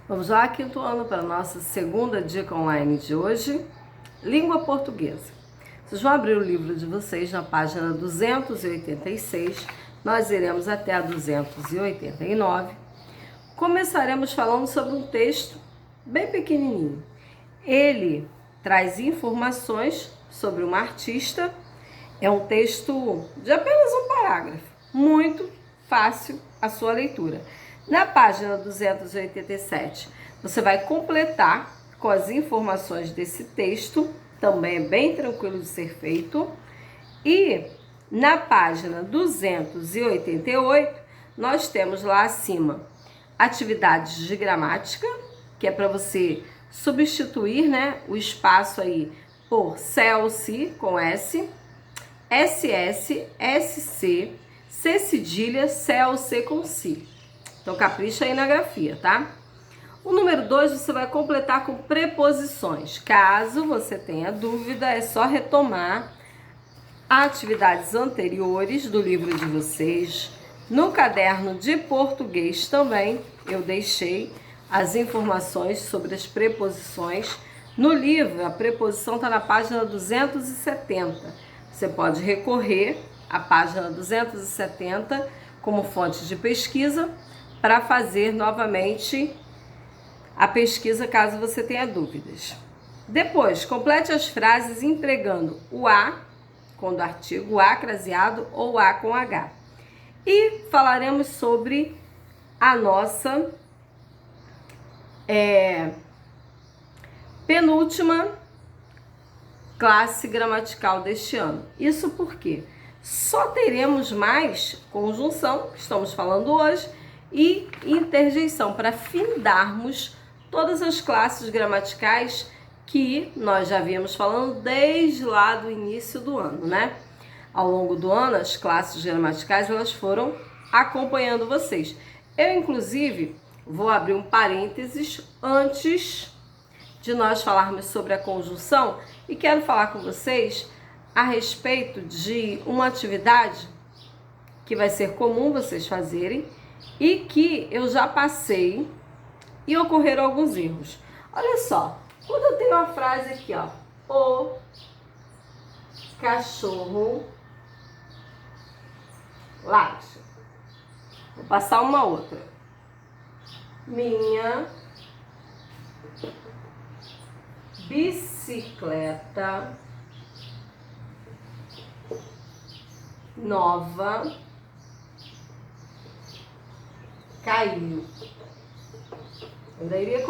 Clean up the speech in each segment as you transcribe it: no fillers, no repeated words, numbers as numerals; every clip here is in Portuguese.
Vamos lá, quinto ano, para a nossa segunda dica online de hoje, língua portuguesa. Vocês vão abrir o livro de vocês na página 286, nós iremos até a 289. Começaremos falando sobre um texto bem pequenininho. Ele traz informações sobre uma artista, é um texto de apenas um parágrafo, muito fácil a sua leitura. Na página 287, você vai completar com as informações desse texto, também é bem tranquilo de ser feito. E na página 288, nós temos lá acima atividades de gramática, que é para você substituir, né, o espaço aí por CLC com S, SS, SC, C cedilha, CLC com C. Então, capricha aí na grafia, tá? O número 2 você vai completar com preposições. Caso você tenha dúvida, é só retomar atividades anteriores do livro de vocês. No caderno de português também eu deixei as informações sobre as preposições. No livro, a preposição está na página 270. Você pode recorrer à página 270 como fonte de pesquisa para fazer novamente a pesquisa caso você tenha dúvidas. Depois, complete as frases empregando o a, quando artigo, o a craseado ou a com H. E falaremos sobre a nossa penúltima classe gramatical deste ano. Isso porque só teremos mais conjunção, que estamos falando hoje, e interjeição, para findarmos todas as classes gramaticais que nós já viemos falando desde lá do início do ano, né? Ao longo do ano, as classes gramaticais, elas foram acompanhando vocês. Eu, inclusive, vou abrir um parênteses antes de nós falarmos sobre a conjunção e quero falar com vocês a respeito de uma atividade que vai ser comum vocês fazerem e que eu já passei e ocorreram alguns erros. Olha só, quando eu tenho uma frase aqui, ó, o cachorro late. Vou passar uma outra. Minha bicicleta nova caiu. Eu deveria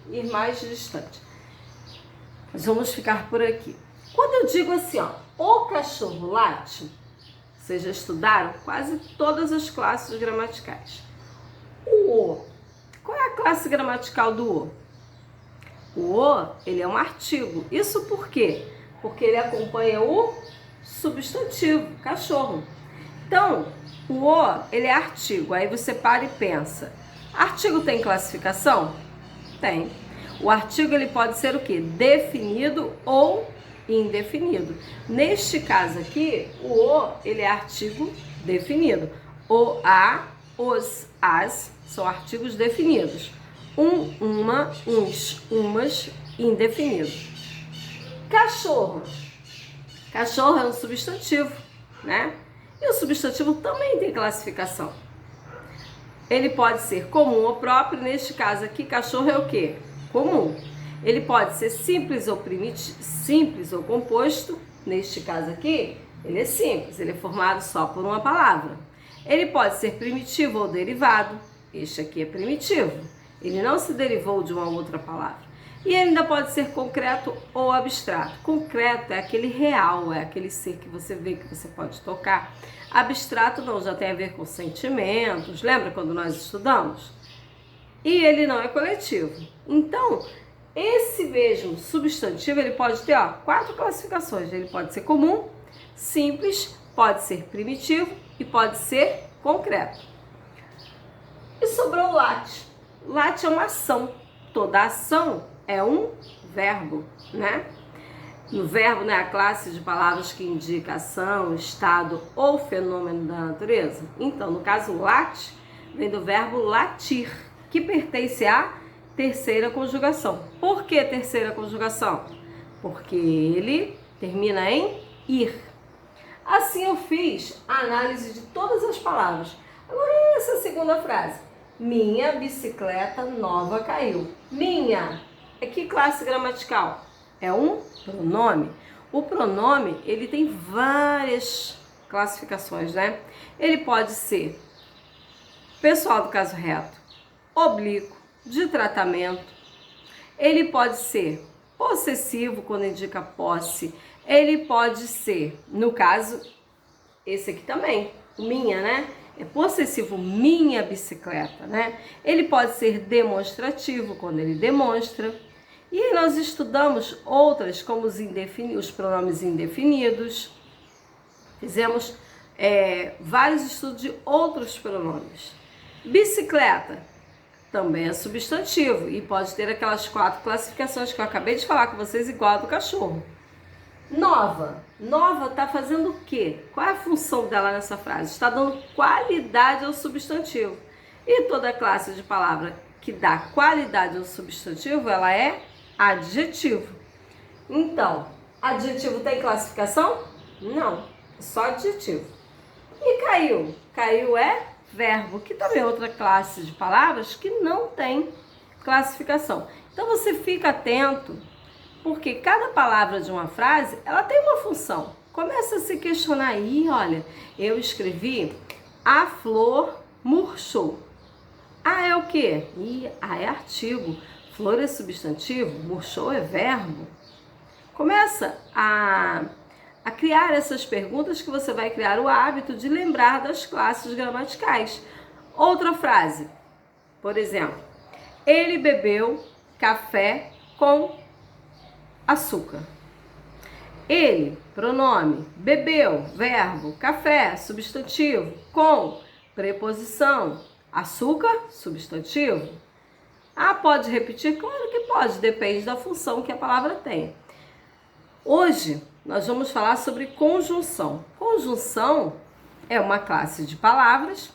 ir mais distante. Mas vamos ficar por aqui. Quando eu digo assim, ó, o cachorro late, vocês já estudaram quase todas as classes gramaticais. O O. Qual é a classe gramatical do O? O O, ele é um artigo. Isso por quê? Porque ele acompanha o substantivo, cachorro. Então, o O, ele é artigo. Aí você para e pensa. Artigo tem classificação? Tem. O artigo, ele pode ser o quê? Definido ou indefinido. Neste caso aqui, o O, ele é artigo definido. O, a, os, as são artigos definidos. Um, uma, uns, umas, indefinido. Cachorro. Cachorro é um substantivo, né? E o substantivo também tem classificação. Ele pode ser comum ou próprio, neste caso aqui, cachorro é o quê? Comum. Ele pode ser simples ou simples ou composto, neste caso aqui, ele é simples, ele é formado só por uma palavra. Ele pode ser primitivo ou derivado, este aqui é primitivo, ele não se derivou de uma outra palavra. E ele ainda pode ser concreto ou abstrato. Concreto é aquele real, é aquele ser que você vê, que você pode tocar. Abstrato não, já tem a ver com sentimentos, lembra quando nós estudamos? E ele não é coletivo. Então, esse mesmo substantivo, ele pode ter 4 classificações. Ele pode ser comum, simples, pode ser primitivo e pode ser concreto. E sobrou o late. Late é uma ação. Toda ação é um verbo, né? No verbo, né, a classe de palavras que indica ação, estado ou fenômeno da natureza. Então, no caso, late vem do verbo latir, que pertence a terceira conjugação. Por que terceira conjugação? Porque ele termina em ir. Assim eu fiz a análise de todas as palavras. Agora essa segunda frase. Minha bicicleta nova caiu. Minha. É que classe gramatical? É um pronome. O pronome, ele tem várias classificações, né? Ele pode ser pessoal do caso reto, oblíquo, de tratamento. Ele pode ser possessivo, quando indica posse. Ele pode ser, no caso, esse aqui também, minha, né? É possessivo, minha bicicleta, né? Ele pode ser demonstrativo, quando ele demonstra. E aí nós estudamos outras, como os pronomes indefinidos. Fizemos vários estudos de outros pronomes. Bicicleta também é substantivo e pode ter aquelas 4 classificações que eu acabei de falar com vocês, igual a do cachorro. Nova. Nova está fazendo o quê? Qual é a função dela nessa frase? Está dando qualidade ao substantivo. E toda classe de palavra que dá qualidade ao substantivo, ela é adjetivo. Então, adjetivo tem classificação? Não, só adjetivo. E caiu? Caiu é verbo, que também é outra classe de palavras que não tem classificação. Então você fica atento, porque cada palavra de uma frase, ela tem uma função. Começa a se questionar aí, olha, eu escrevi a flor murchou. Ah, é o quê? É artigo. Flor é substantivo, murchou é verbo. Começa a criar essas perguntas que você vai criar o hábito de lembrar das classes gramaticais. Outra frase, por exemplo, ele bebeu café com açúcar. Ele, pronome, bebeu, verbo, café, substantivo, com, preposição, açúcar, substantivo. Ah, pode repetir? Claro que pode, depende da função que a palavra tem. Hoje nós vamos falar sobre conjunção. Conjunção é uma classe de palavras,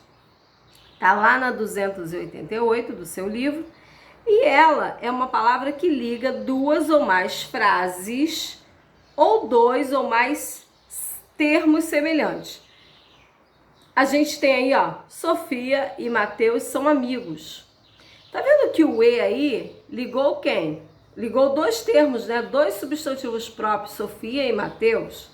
está lá na 288 do seu livro, e ela é uma palavra que liga 2 ou mais frases ou 2 ou mais termos semelhantes. A gente tem aí, ó, Sofia e Mateus são amigos. Tá vendo que o E aí ligou quem? Ligou 2 termos, né? 2 substantivos próprios, Sofia e Mateus.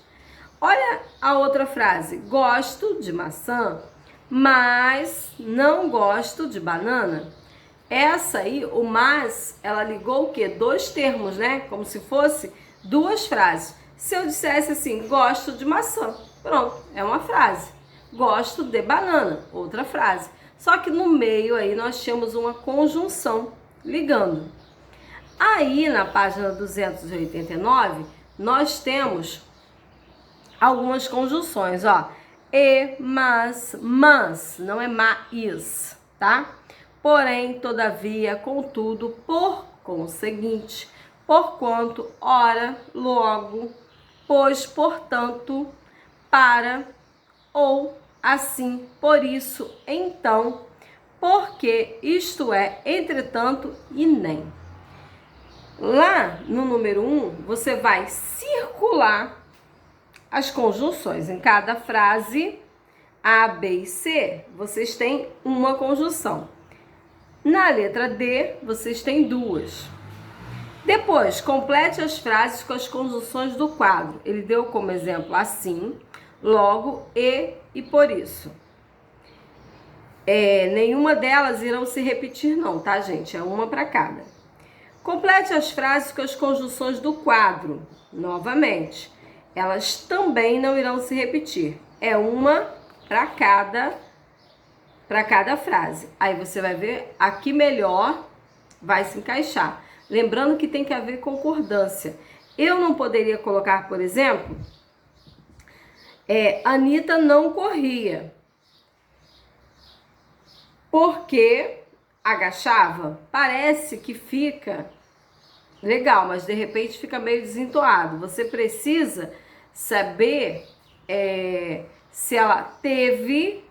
Olha a outra frase. Gosto de maçã, mas não gosto de banana. Essa aí, o mas, ela ligou o quê? 2 termos, né? Como se fosse 2 frases. Se eu dissesse assim, gosto de maçã, pronto, é uma frase. Gosto de banana, outra frase. Só que no meio aí nós tínhamos uma conjunção ligando. Aí na página 289, nós temos algumas conjunções, ó. E, mas, não é mais, tá? Porém, todavia, contudo, por conseguinte, porquanto, ora, logo, pois, portanto, para, ou, assim, por isso, então, porque, isto é, entretanto e nem. Lá no número 1, você vai circular as conjunções. Em cada frase A, B e C, vocês têm uma conjunção. Na letra D, vocês têm 2. Depois, complete as frases com as conjunções do quadro. Ele deu como exemplo assim, logo, e por isso. Nenhuma delas irão se repetir não, tá, gente? É uma para cada. Complete as frases com as conjunções do quadro. Novamente, elas também não irão se repetir. É uma para cada frase. Aí você vai ver a que melhor vai se encaixar. Lembrando que tem que haver concordância. Eu não poderia colocar, por exemplo, Anita não corria. Porque agachava, parece que fica legal, mas de repente fica meio desentoado. Você precisa saber se ela teve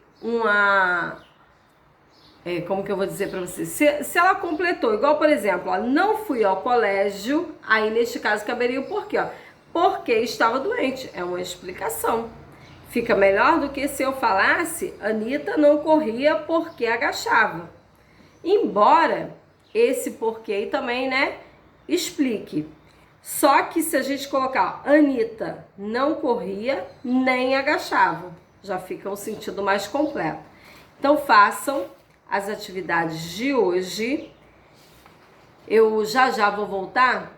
como que eu vou dizer para você? Se ela completou, igual por exemplo, ó, não fui ao colégio, aí neste caso caberia o porquê, ó. Porque estava doente, é uma explicação. Fica melhor do que se eu falasse, Anitta não corria porque agachava. Embora esse porquê aí também, né, explique. Só que se a gente colocar Anitta não corria nem agachava, já fica um sentido mais completo. Então façam as atividades de hoje. Eu já vou voltar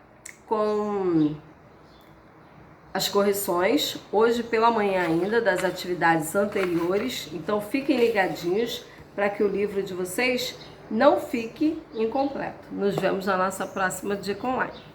com as correções, hoje pela manhã ainda, das atividades anteriores. Então fiquem ligadinhos para que o livro de vocês não fique incompleto. Nos vemos na nossa próxima dica online.